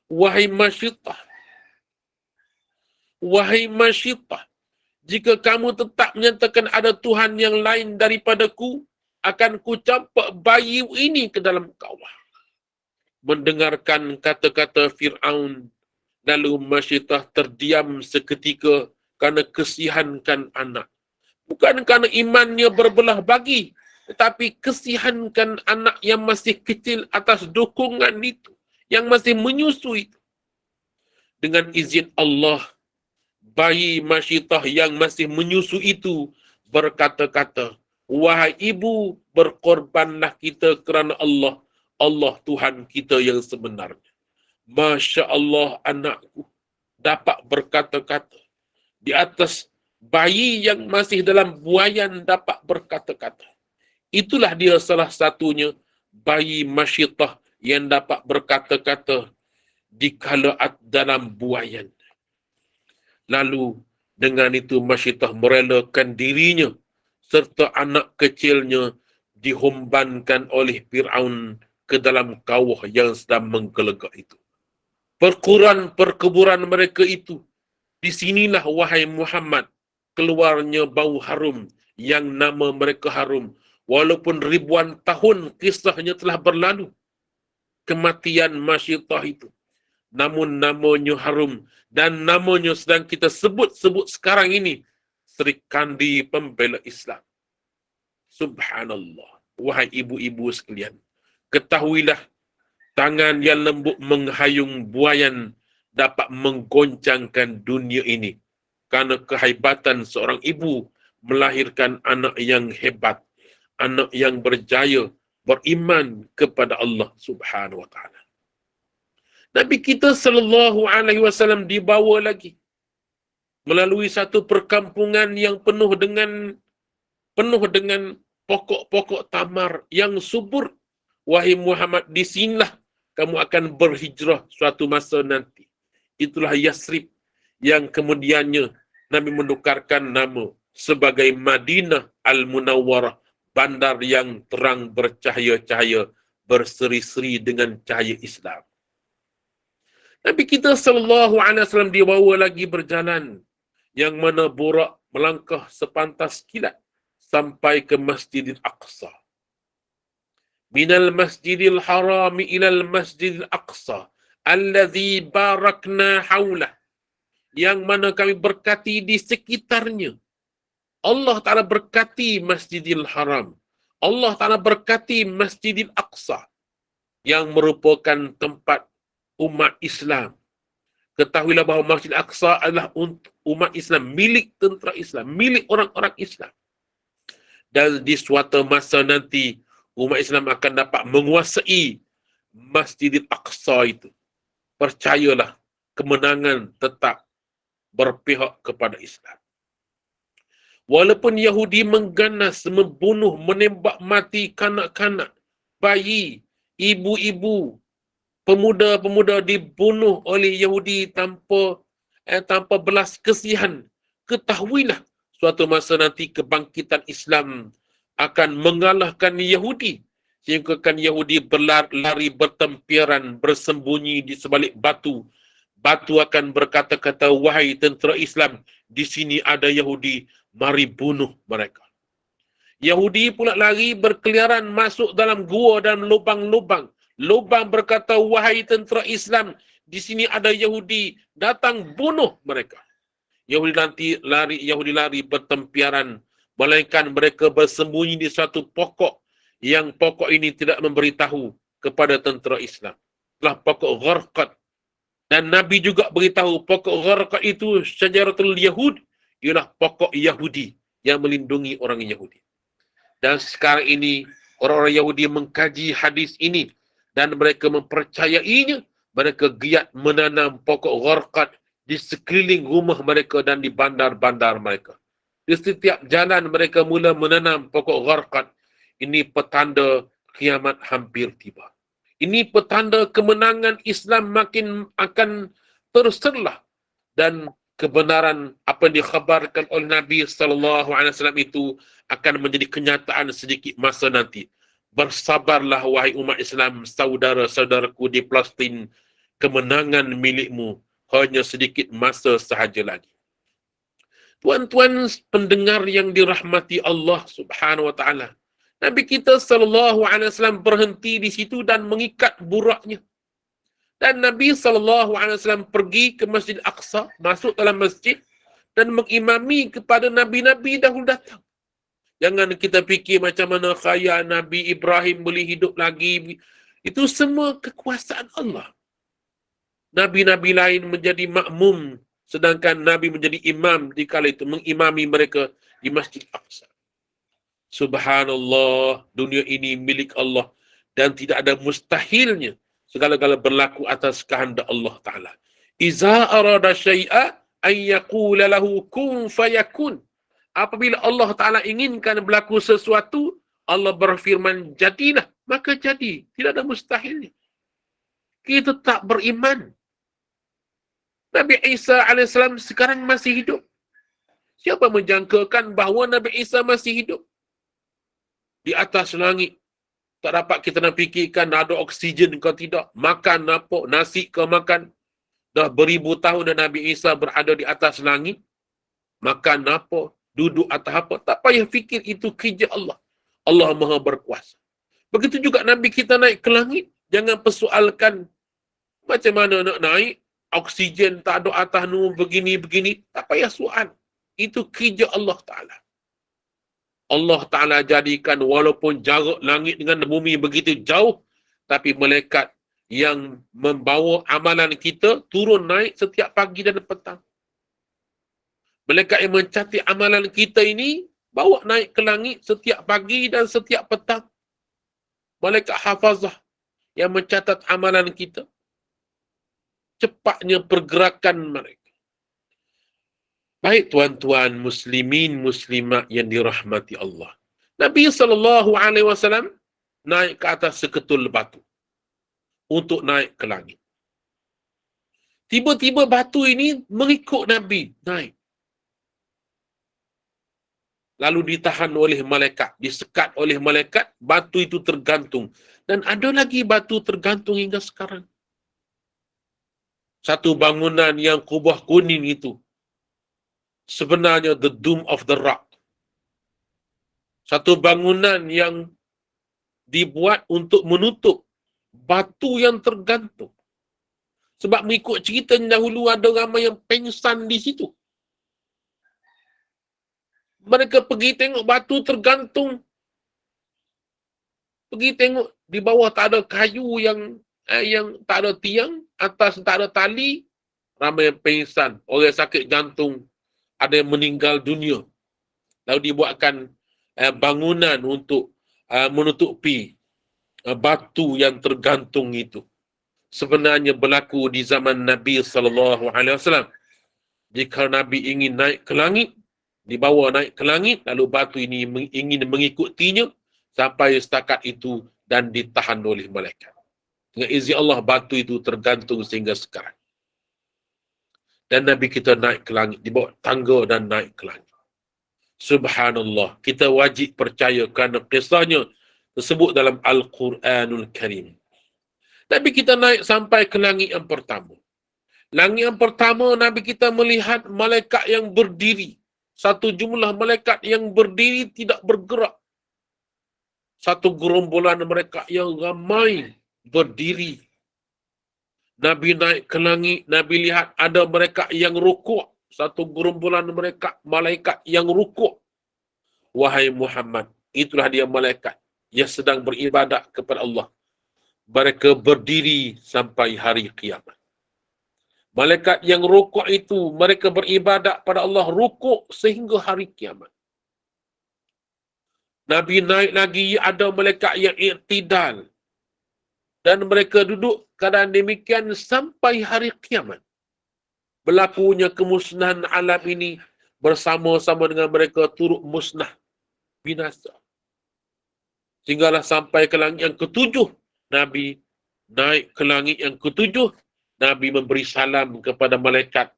Wahai Masyidah, wahai Masyidah, jika kamu tetap menyatakan ada Tuhan yang lain daripadaku, akan ku campak bayi ini ke dalam kawah. Mendengarkan kata-kata Fir'aun, lalu Masyidah terdiam seketika kerana kesihankan anak. Bukan kerana imannya berbelah bagi, tetapi kesihankan anak yang masih kecil atas dukungan itu, yang masih menyusui. Dengan izin Allah, bayi Masyidah yang masih menyusu itu berkata-kata, wahai ibu, berkorbanlah kita kerana Allah, Allah Tuhan kita yang sebenarnya. Masya Allah, anakku dapat berkata-kata. Di atas bayi yang masih dalam buayan dapat berkata-kata. Itulah dia salah satunya bayi Masyidah yang dapat berkata-kata dikala dalam buayan. Lalu dengan itu Masyidah merelakan dirinya serta anak kecilnya dihumbankan oleh Fir'aun ke dalam kawah yang sedang menggelegak itu. Perkuburan mereka itu, di sinilah wahai Muhammad keluarnya bau harum yang nama mereka harum. Walaupun ribuan tahun kisahnya telah berlalu, kematian Masyidah itu, namun namanya harum dan namanya sedang kita sebut-sebut sekarang ini, Sri Kandi Pembela Islam. Subhanallah. Wahai ibu-ibu sekalian, ketahuilah, tangan yang lembut menghayung buayan dapat menggoncangkan dunia ini. Karena kehebatan seorang ibu melahirkan anak yang hebat, anak yang berjaya, beriman kepada Allah Subhanahu wa ta'ala. Nabi kita sallallahu alaihi wasallam dibawa lagi melalui satu perkampungan yang penuh dengan pokok-pokok tamar yang subur. Wahai Muhammad, di sinilah kamu akan berhijrah suatu masa nanti. Itulah Yasrib yang kemudiannya Nabi menukarkan nama sebagai Madinah Al-Munawwarah, bandar yang terang bercahaya-cahaya, berseri-seri dengan cahaya Islam. Nabi kita sallallahu alaihi wasallam dibawa lagi berjalan, yang mana borak melangkah sepantas kilat sampai ke Masjidil Aqsa. Minal Masjidil Harami ilal Masjidil Aqsa allazi barakna haulah, yang mana kami berkati di sekitarnya. Allah Ta'ala berkati Masjidil Haram. Allah Ta'ala berkati Masjidil Aqsa, yang merupakan tempat umat Islam. Ketahuilah bahawa Masjid Aqsa adalah untuk umat Islam, milik tentera Islam, milik orang-orang Islam. Dan di suatu masa nanti, umat Islam akan dapat menguasai Masjid Aqsa itu. Percayalah, kemenangan tetap berpihak kepada Islam. Walaupun Yahudi mengganas, membunuh, menembak mati kanak-kanak, bayi, ibu-ibu, pemuda-pemuda dibunuh oleh Yahudi tanpa belas kasihan, ketahuilah suatu masa nanti kebangkitan Islam akan mengalahkan Yahudi, sehingga kan Yahudi berlari bertempiran, bersembunyi di sebalik batu, Batu akan berkata-kata, wahai tentera Islam, di sini ada Yahudi, mari bunuh mereka. Yahudi pula lari berkeliaran masuk dalam gua dan lubang-lubang. Lubang berkata, wahai tentera Islam, di sini ada Yahudi, datang bunuh mereka. Yahudi lari bertempiaran, melainkan mereka bersembunyi di suatu pokok yang pokok ini tidak memberitahu kepada tentera Islam. Itulah pokok Gharqad. Dan Nabi juga beritahu pokok Gharqad itu Syajaratul Yahud, ialah pokok Yahudi yang melindungi orang Yahudi. Dan sekarang ini orang-orang Yahudi mengkaji hadis ini dan mereka mempercayainya. Mereka giat menanam pokok Gharqad di sekeliling rumah mereka dan di bandar-bandar mereka. Di setiap jalan mereka mula menanam pokok Gharqad. Ini petanda kiamat hampir tiba. Ini petanda kemenangan Islam makin akan terserlah, dan kebenaran apa yang dikhabarkan oleh Nabi SAW itu akan menjadi kenyataan sedikit masa nanti. Bersabarlah wahai umat Islam, saudara-saudaraku di Palestin, kemenangan milikmu hanya sedikit masa sahaja lagi. Tuan-tuan pendengar yang dirahmati Allah Subhanahu wa taala, Nabi kita SAW berhenti di situ dan mengikat buraknya. Dan Nabi SAW pergi ke Masjid Aqsa, masuk dalam masjid dan mengimami kepada Nabi-Nabi dahulu datang. Jangan kita fikir macam mana kaya Nabi Ibrahim boleh hidup lagi. Itu semua kekuasaan Allah. Nabi-Nabi lain menjadi makmum, sedangkan Nabi menjadi imam di kala itu, mengimami mereka di Masjid Aqsa. Subhanallah, dunia ini milik Allah dan tidak ada mustahilnya. Segala-gala berlaku atas kehendak Allah Ta'ala. Iza arada syai'a an yaqula lahu kun fayakun. Apabila Allah Ta'ala inginkan berlaku sesuatu, Allah berfirman, jadilah. Maka jadi. Tidak ada mustahilnya. Kita tak beriman. Nabi Isa AS sekarang masih hidup. Siapa menjangkakan bahawa Nabi Isa masih hidup? Di atas langit. Tak dapat kita nak fikirkan ada oksigen ke tidak. Makan apa, nasi ke makan. Dah beribu tahun dan Nabi Isa berada di atas langit. Makan apa, duduk atas apa. Tak payah fikir, itu kerja Allah. Allah Maha berkuasa. Begitu juga Nabi kita naik ke langit. Jangan persoalkan macam mana nak naik. Oksigen tak ada atas nu, begini-begini. Tak payah soal. Itu kerja Allah Ta'ala. Allah Ta'ala jadikan walaupun jarak langit dengan bumi begitu jauh, tapi malaikat yang membawa amalan kita turun naik setiap pagi dan petang. Malaikat yang mencatat amalan kita ini bawa naik ke langit setiap pagi dan setiap petang. Malaikat hafazah yang mencatat amalan kita. Cepatnya pergerakan mereka. Baik tuan-tuan muslimin muslimat yang dirahmati Allah. Nabi SAW naik ke atas seketul batu untuk naik ke langit. Tiba-tiba batu ini mengikut Nabi naik. Lalu ditahan oleh malaikat, disekat oleh malaikat, batu itu tergantung. Dan ada lagi batu tergantung hingga sekarang. Satu bangunan yang kubah kuning itu sebenarnya the Dome of the Rock. Satu bangunan yang dibuat untuk menutup batu yang tergantung. Sebab mengikut cerita dahulu ada ramai yang pengsan di situ. Mereka pergi tengok batu tergantung. Pergi tengok di bawah tak ada kayu yang tak ada tiang, atas tak ada tali. Ramai yang pengsan, orang sakit jantung. Ada yang meninggal dunia. Lalu dibuatkan bangunan untuk menutupi batu yang tergantung itu. Sebenarnya berlaku di zaman Nabi SAW. Jika Nabi ingin naik ke langit, dibawa naik ke langit, lalu batu ini ingin mengikutinya sampai setakat itu dan ditahan oleh malaikat. Dengan izin Allah, batu itu tergantung sehingga sekarang. Dan Nabi kita naik ke langit, dibawa tangga dan naik ke langit. Subhanallah, kita wajib percaya kerana kisahnya tersebut dalam Al-Quranul Karim. Nabi kita naik sampai ke langit yang pertama. Langit yang pertama, Nabi kita melihat malaikat yang berdiri. Satu jumlah malaikat yang berdiri tidak bergerak. Satu gerombolan mereka yang ramai berdiri. Nabi naik ke langit, Nabi lihat ada mereka yang rukuk. Satu gerombolan mereka, malaikat yang rukuk. Wahai Muhammad, itulah dia malaikat yang sedang beribadat kepada Allah. Mereka berdiri sampai hari kiamat. Malaikat yang rukuk itu, mereka beribadat pada Allah rukuk sehingga hari kiamat. Nabi naik lagi, ada malaikat yang i'tidal. Dan mereka duduk keadaan demikian sampai hari kiamat. Berlakunya kemusnahan alam ini bersama-sama dengan mereka turut musnah, binasa. Sehinggalah sampai ke langit yang ketujuh. Nabi naik ke langit yang ketujuh. Nabi memberi salam kepada malaikat.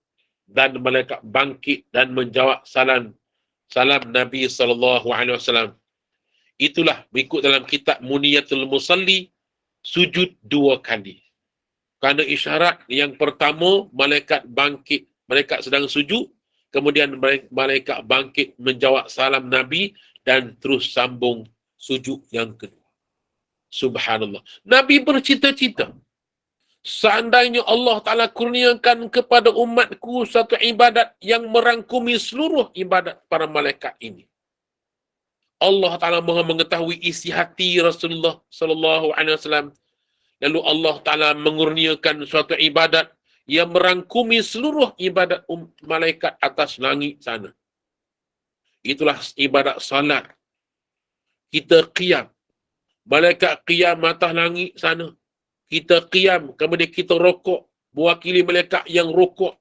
Dan malaikat bangkit dan menjawab salam. Salam Nabi SAW. Itulah berikut dalam kitab Muniyatul Musalli, sujud 2 kali. Kerana isyarat yang pertama, malaikat bangkit. Malaikat sedang sujud. Kemudian malaikat bangkit menjawab salam Nabi dan terus sambung sujud yang kedua. Subhanallah. Nabi bercita-cita. Seandainya Allah Ta'ala kurniakan kepada umatku satu ibadat yang merangkumi seluruh ibadat para malaikat ini. Allah Ta'ala Maha mengetahui isi hati Rasulullah SAW. Lalu Allah Ta'ala mengurniakan suatu ibadat yang merangkumi seluruh ibadat malaikat atas langit sana. Itulah ibadat salat. Kita qiyam. Malaikat qiyam atas langit sana. Kita qiyam, kemudian kita rokok. Mewakili malaikat yang rokok.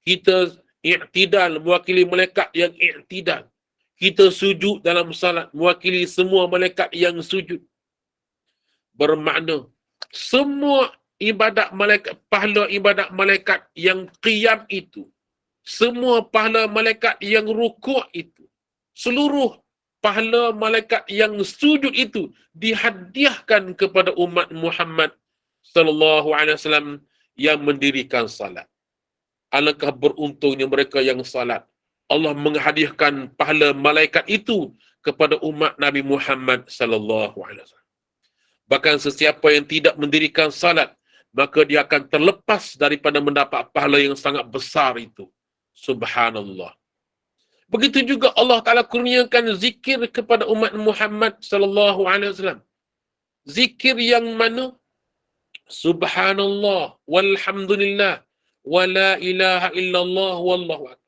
Kita i'tidal, mewakili malaikat yang i'tidal. Kita sujud dalam salat, mewakili semua malaikat yang sujud. Bermakna, semua ibadat malaikat, pahala ibadat malaikat yang qiyam itu, semua pahala malaikat yang rukuk itu, seluruh pahala malaikat yang sujud itu dihadiahkan kepada umat Muhammad sallallahu alaihi wasallam yang mendirikan salat. Alangkah beruntungnya mereka yang salat. Allah menghadiahkan pahala malaikat itu kepada umat Nabi Muhammad sallallahu alaihi wasallam. Bahkan sesiapa yang tidak mendirikan salat, maka dia akan terlepas daripada mendapat pahala yang sangat besar itu. Subhanallah. Begitu juga Allah Ta'ala kurniakan zikir kepada umat Muhammad sallallahu alaihi wasallam. Zikir yang mana? Subhanallah, walhamdulillah, wa la ilaha illallah, wallahu akbar.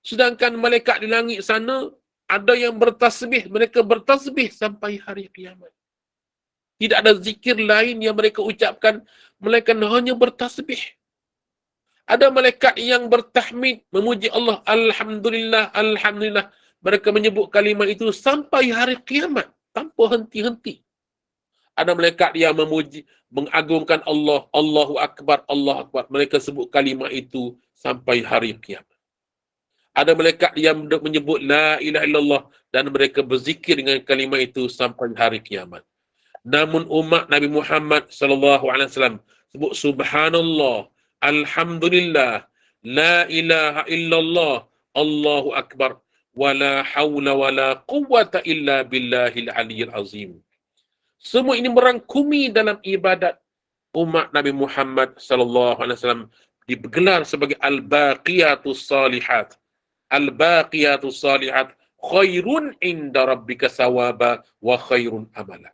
Sedangkan malaikat di langit sana, ada yang bertasbih, mereka bertasbih sampai hari kiamat. Tidak ada zikir lain yang mereka ucapkan, melainkan hanya bertasbih. Ada malaikat yang bertahmid, memuji Allah, alhamdulillah, alhamdulillah. Mereka menyebut kalimat itu sampai hari kiamat, tanpa henti-henti. Ada malaikat yang memuji, mengagungkan Allah, Allahu Akbar, Allahu Akbar. Mereka sebut kalimat itu sampai hari kiamat. Ada malaikat yang menyebut la ilaha illallah dan mereka berzikir dengan kalimat itu sampai hari kiamat. Namun umat Nabi Muhammad sallallahu alaihi wasallam sebut subhanallah, alhamdulillah, la ilaha illallah, Allahu akbar, wala haula wala quwwata illa billahil aliyyil azim. Semua ini merangkumi dalam ibadat umat Nabi Muhammad sallallahu alaihi wasallam digelar sebagai al-baqiyatus salihat. Al-baqiyatus salihat khairun inda rabbika sawaba wa khairun amala.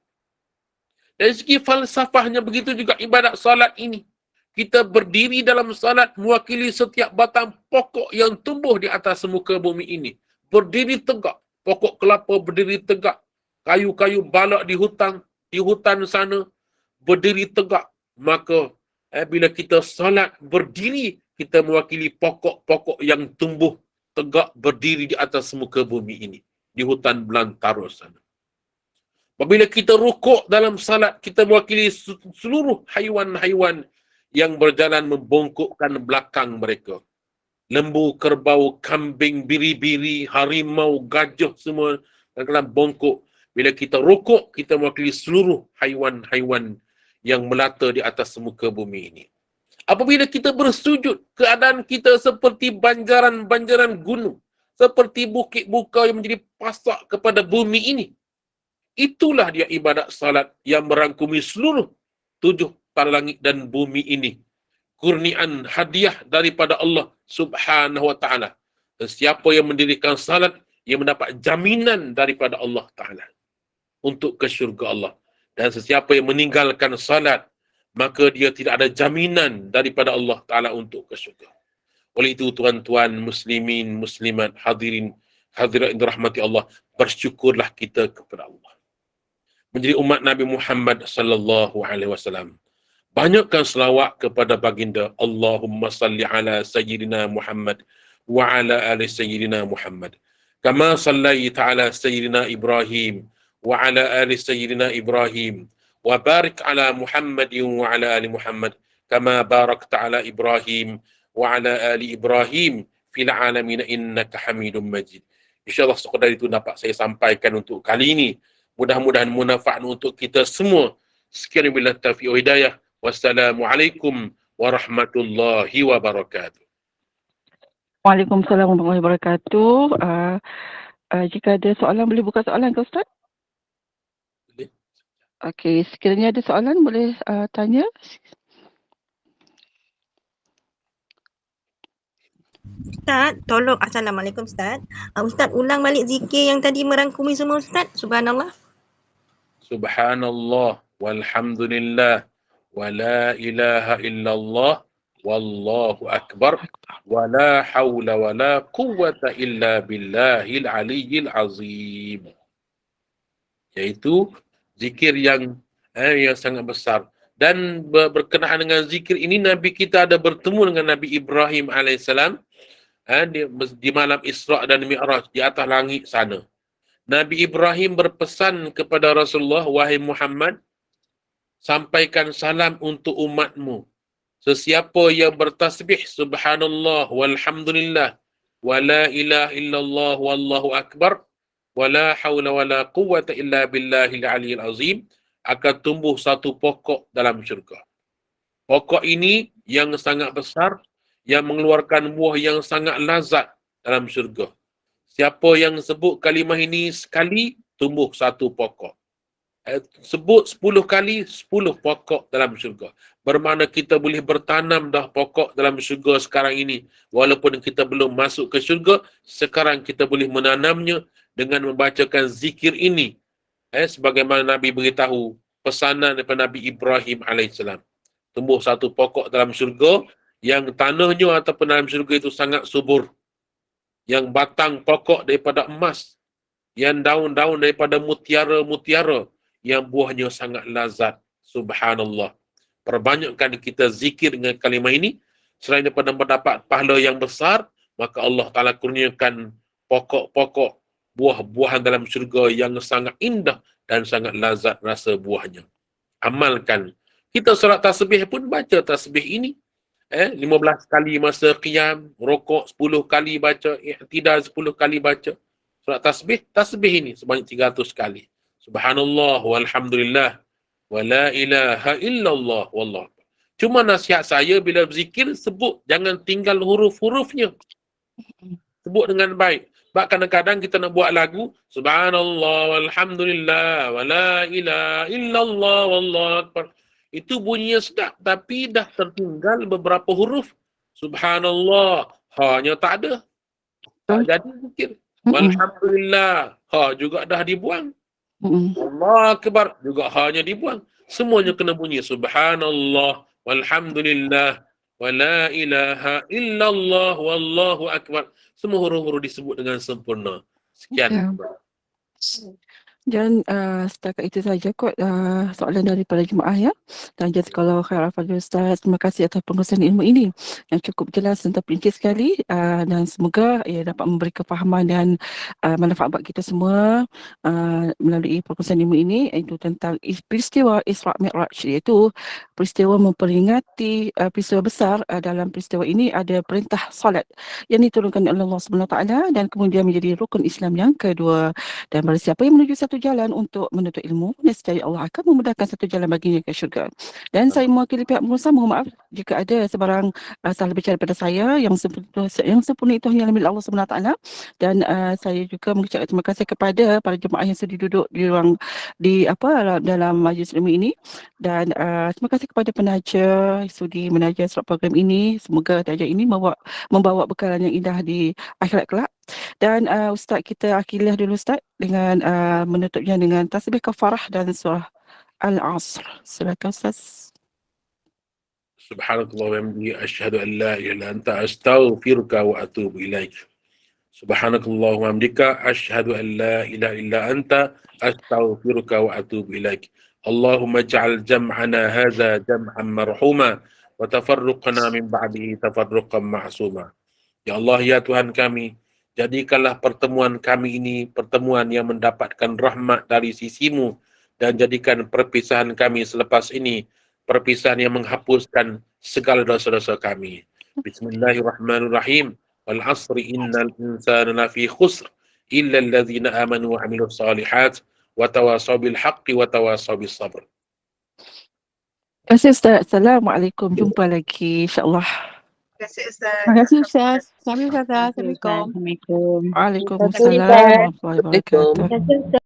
Dari segi falsafahnya begitu juga ibadat salat ini. Kita berdiri dalam salat mewakili setiap batang pokok yang tumbuh di atas muka bumi ini. Berdiri tegak. Pokok kelapa berdiri tegak. Kayu-kayu balak di hutan sana berdiri tegak. Maka bila kita salat berdiri, kita mewakili pokok-pokok yang tumbuh tegak berdiri di atas muka bumi ini. Di hutan belantara sana. Apabila kita rukuk dalam salat, kita mewakili seluruh haiwan-haiwan yang berjalan membongkokkan belakang mereka. Lembu, kerbau, kambing, biri-biri, harimau, gajah semua dalam bongkok. Bila kita rukuk, kita mewakili seluruh haiwan-haiwan yang melata di atas muka bumi ini. Apabila kita bersujud, keadaan kita seperti banjaran-banjaran gunung, seperti bukit-bukit yang menjadi pasak kepada bumi ini. Itulah dia ibadat salat yang merangkumi seluruh 7 langit dan bumi ini. Kurniaan hadiah daripada Allah Subhanahu wa taala. Siapa yang mendirikan salat, ia mendapat jaminan daripada Allah taala untuk ke syurga Allah. Dan sesiapa yang meninggalkan salat, maka dia tidak ada jaminan daripada Allah taala untuk ke syurga. Oleh itu, tuan-tuan muslimin, muslimat, hadirin, hadirat yang dirahmati Allah, bersyukurlah kita kepada Allah. Menjadi umat Nabi Muhammad sallallahu alaihi wasallam. Banyakkan selawat kepada baginda. Allahumma salli ala sayyidina Muhammad wa ala ali sayyidina Muhammad. Kama sallaita ala sayyidina Ibrahim wa ala ali sayyidina Ibrahim. Wa barik ala Muhammadin wa ala ali Muhammad. Kama barakta ala Ibrahim wa ala ali Ibrahim fil alamin innaka Hamidum Majid. InsyaAllah sekadar itu dapat saya sampaikan untuk kali ini. Mudah-mudahan manfaat untuk kita semua. Sekian billah taufiq wa hidayah. Wassalamualaikum warahmatullahi wabarakatuh.
Waalaikumsalam warahmatullahi wabarakatuh. Jika ada soalan, boleh buka soalan ke Ustaz?
Boleh.
Okey, sekiranya ada soalan, boleh tanya.
Ustaz, tolong. Assalamualaikum Ustaz. Ustaz, ulang balik zikir yang tadi merangkumi semua Ustaz. Subhanallah.
Subhanallah walhamdulillah wa la ilaha illallah wallahu akbar wa la hawla wa la quwwata illa billahil aliyyil azim. Iaitu zikir yang sangat besar. Dan berkenaan dengan zikir ini, Nabi kita ada bertemu dengan Nabi Ibrahim AS di malam Isra' dan Mi'raj di atas langit sana. Nabi Ibrahim berpesan kepada Rasulullah, wahai Muhammad, sampaikan salam untuk umatmu. Sesiapa yang bertasbih subhanallah walhamdulillah wa la ilaha illallah wallahu akbar wa la hawla wa la quwwata illa billahil aliyyil azim akan tumbuh satu pokok dalam syurga. Pokok ini yang sangat besar, yang mengeluarkan buah yang sangat lazat dalam syurga. Siapa yang sebut kalimah ini sekali, tumbuh satu pokok. Sebut 10 kali, 10 pokok dalam syurga. Bermakna kita boleh bertanam dah pokok dalam syurga sekarang ini. Walaupun kita belum masuk ke syurga, sekarang kita boleh menanamnya dengan membacakan zikir ini. Sebagaimana Nabi beritahu pesanan daripada Nabi Ibrahim AS. Tumbuh satu pokok dalam syurga yang tanahnya ataupun dalam syurga itu sangat subur. Yang batang pokok daripada emas. Yang daun-daun daripada mutiara-mutiara. Yang buahnya sangat lazat. Subhanallah. Perbanyakkan kita zikir dengan kalimah ini. Selain daripada mendapat pahala yang besar, maka Allah Ta'ala kurniakan pokok-pokok buah-buahan dalam syurga yang sangat indah dan sangat lazat rasa buahnya. Amalkan. Kita solat tasbih pun baca tasbih ini. 15 kali masa qiyam, rokok 10 kali baca, i'tidal 10 kali baca. Solat tasbih ini sebanyak 300 kali. Subhanallah walhamdulillah wa la ilaha illallah wallah. Cuma nasihat saya bila berzikir, sebut, jangan tinggal huruf-hurufnya. Sebut dengan baik. Sebab kadang-kadang kita nak buat lagu, Subhanallah walhamdulillah wa la ilaha illallah wallahu akbar. Itu bunyinya sedap, tapi dah tertinggal beberapa huruf. Subhanallah, ha-nya tak ada. Tak jadi zikir. Walhamdulillah, ha juga dah dibuang. Allah akbar, juga ha-nya dibuang. Semuanya kena bunyi Subhanallah walhamdulillah wa la ilaha illallah wallahu akbar. Semua huruf-huruf disebut dengan sempurna. Sekian.
Dan setakat itu saja kot soalan daripada jemaah ya. Dan jazakallahu khairan kepada Ustaz. Terima kasih atas pengurusan ilmu ini yang cukup jelas dan terperinci sekali, dan semoga ia dapat memberi kefahaman dan manfaat buat kita semua melalui pengurusan ilmu ini, iaitu tentang peristiwa Isra' Mi'raj, iaitu peristiwa memperingati peristiwa besar. Dalam peristiwa ini ada perintah solat yang diturunkan oleh Allah SWT dan kemudian menjadi rukun Islam yang kedua. Dan barang siapa yang menuju satu satu jalan untuk menuntut ilmu, nescaya Allah akan memudahkan satu jalan baginya ke syurga. Dan saya mewakili pihak pengurusan, mohon maaf jika ada sebarang salah bicara pada saya. Yang sempurna itu hanya milik Allah SWT. Dan saya juga mengucapkan terima kasih kepada para jemaah yang sudah duduk di ruang dalam majlis ilmu ini. Dan terima kasih kepada penaja sudi menaja surat program ini. Semoga taja ini membawa bekalan yang indah di akhirat kelak. Dan Ustaz, kita akhirilah dulu Ustaz dengan menutupnya dengan tasbih kafarah dan surah Al-Asr. Silakan Ustaz.
Subhanakallah wa bihamdihi asyhadu an la ilaha illa anta astaghfiruka wa atubu ilaik. Subhanakallah wa bihamdika asyhadu an la ilaha illa anta astaghfiruka wa atubu ilaik. Allahumma ja'al jam'ana hadza jam'an marhuma wa tafarruqana min ba'dihi tafarruqan ma'suma. Ya Allah, ya Tuhan kami, jadikanlah pertemuan kami ini pertemuan yang mendapatkan rahmat dari sisimu, dan jadikan perpisahan kami selepas ini perpisahan yang menghapuskan segala dosa-dosa kami. Bismillahirrahmanirrahim. Wal asri innal insana lafi khusr illa allazina amanu wa amilus salihat wa tawasaw bil haqqi wa tawasaw bis sabr.
Terima kasih Ustaz. Assalamualaikum. Jumpa lagi insya-Allah.
Terima kasih Ustaz.
Terima kasih Ustaz. Assalamualaikum.
Waalaikumsalam warahmatullahi wabarakatuh.
Terima kasih, Ustaz.